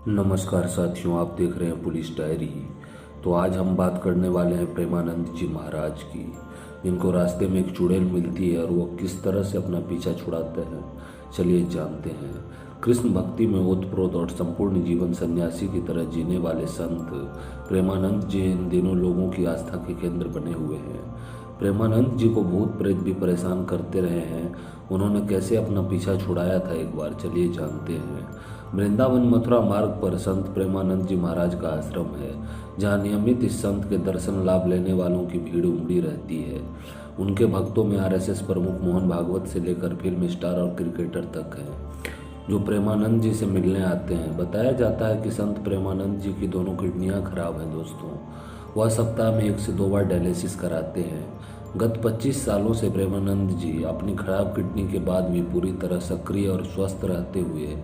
नमस्कार साथियों, आप देख रहे हैं पुलिस डायरी। तो आज हम बात करने वाले हैं प्रेमानंद जी महाराज की, जिनको रास्ते में एक चुड़ैल मिलती है और वो किस तरह से अपना पीछा छुड़ाते हैं। चलिए जानते हैं। कृष्ण भक्ति में ओतप्रोत और संपूर्ण जीवन सन्यासी की तरह जीने वाले संत प्रेमानंद जी इन दिनों लोगों की आस्था के केंद्र बने हुए हैं। प्रेमानंद जी को भूत प्रेत भी परेशान करते रहे हैं। उन्होंने कैसे अपना पीछा छुड़ाया था, एक बार चलिए जानते हैं। वृंदावन मथुरा मार्ग पर संत प्रेमानंद जी महाराज का आश्रम है, जहाँ नियमित इस संत के दर्शन लाभ लेने वालों की भीड़ उमड़ी रहती है। उनके भक्तों में आरएसएस प्रमुख मोहन भागवत से लेकर फिल्म स्टार और क्रिकेटर तक हैं, जो प्रेमानंद जी से मिलने आते हैं। बताया जाता है कि संत प्रेमानंद जी की दोनों किडनियां खराब हैं दोस्तों। वह सप्ताह में 1 से 2 बार डायलिसिस कराते हैं। गत 25 सालों से प्रेमानंद जी अपनी खराब किडनी के बाद भी पूरी तरह सक्रिय और स्वस्थ रहते हुए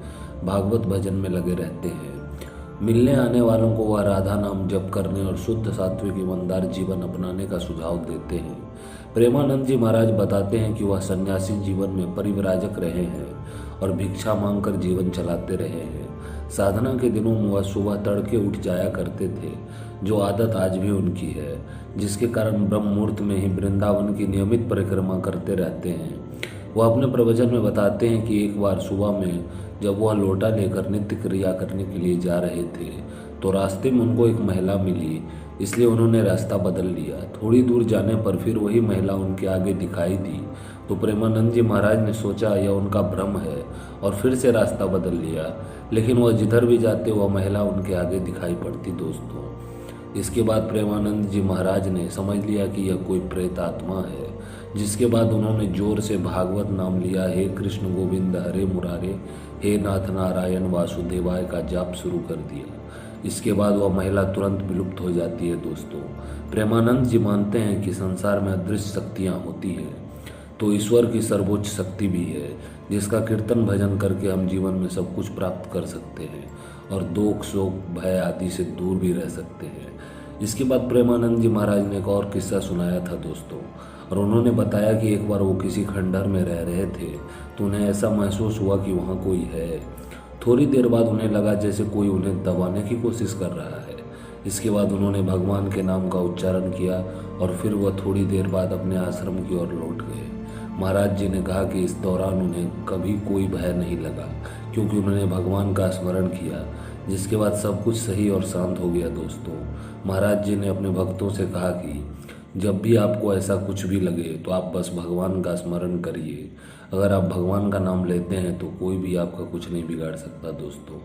भागवत भजन में लगे रहते हैं। मिलने आने वालों को वह राधा नाम जप करने और शुद्ध सात्विक ईमानदार जीवन अपनाने का सुझाव देते हैं। प्रेमानंद जी महाराज बताते हैं कि वह सन्यासी जीवन में परिव्राजक रहे हैं और भिक्षा मांगकर जीवन चलाते रहे हैं। साधना के दिनों में वह सुबह तड़के उठ जाया करते थे, जो आदत आज भी उनकी है, जिसके कारण ब्रह्म मुहूर्त में ही वृंदावन की नियमित परिक्रमा करते रहते हैं। वह अपने प्रवचन में बताते हैं कि एक बार सुबह में जब वह लोटा लेकर नित्य क्रिया करने के लिए जा रहे थे, तो रास्ते में उनको एक महिला मिली, इसलिए उन्होंने रास्ता बदल लिया। थोड़ी दूर जाने पर फिर वही महिला उनके आगे दिखाई दी, तो प्रेमानंद जी महाराज ने सोचा यह उनका भ्रम है और फिर से रास्ता बदल लिया, लेकिन वह जिधर भी जाते वह महिला उनके आगे दिखाई पड़ती दोस्तों। इसके बाद प्रेमानंद जी महाराज ने समझ लिया कि यह कोई प्रेत आत्मा है, जिसके बाद उन्होंने जोर से भागवत नाम लिया, हे कृष्ण गोविंद हरे मुरारे, हे नाथ नारायण वासुदेवाय का जाप शुरू कर दिया। इसके बाद वह महिला तुरंत विलुप्त हो जाती है दोस्तों। प्रेमानंद जी मानते हैं कि संसार में अदृश्य शक्तियाँ होती हैं, तो ईश्वर की सर्वोच्च शक्ति भी है, जिसका कीर्तन भजन करके हम जीवन में सब कुछ प्राप्त कर सकते हैं और दुख शोक भय आदि से दूर भी रह सकते हैं। इसके बाद प्रेमानंद जी महाराज ने एक और किस्सा सुनाया था दोस्तों, और उन्होंने बताया कि एक बार वो किसी खंडहर में रह रहे थे, तो उन्हें ऐसा महसूस हुआ कि वहाँ कोई है। थोड़ी देर बाद उन्हें लगा जैसे कोई उन्हें दबाने की कोशिश कर रहा है। इसके बाद उन्होंने भगवान के नाम का उच्चारण किया और फिर वह थोड़ी देर बाद अपने आश्रम की ओर लौट गए। महाराज जी ने कहा कि इस दौरान उन्हें कभी कोई भय नहीं लगा, क्योंकि उन्होंने भगवान का स्मरण किया, जिसके बाद सब कुछ सही और शांत हो गया दोस्तों। महाराज जी ने अपने भक्तों से कहा कि जब भी आपको ऐसा कुछ भी लगे तो आप बस भगवान का स्मरण करिए। अगर आप भगवान का नाम लेते हैं तो कोई भी आपका कुछ नहीं बिगाड़ सकता दोस्तों।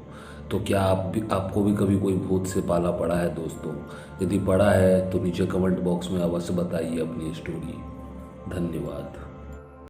तो क्या आपको भी कभी कोई भूत से पाला पड़ा है दोस्तों? यदि पड़ा है तो नीचे कमेंट बॉक्स में अवश्य बताइए अपनी स्टोरी। धन्यवाद।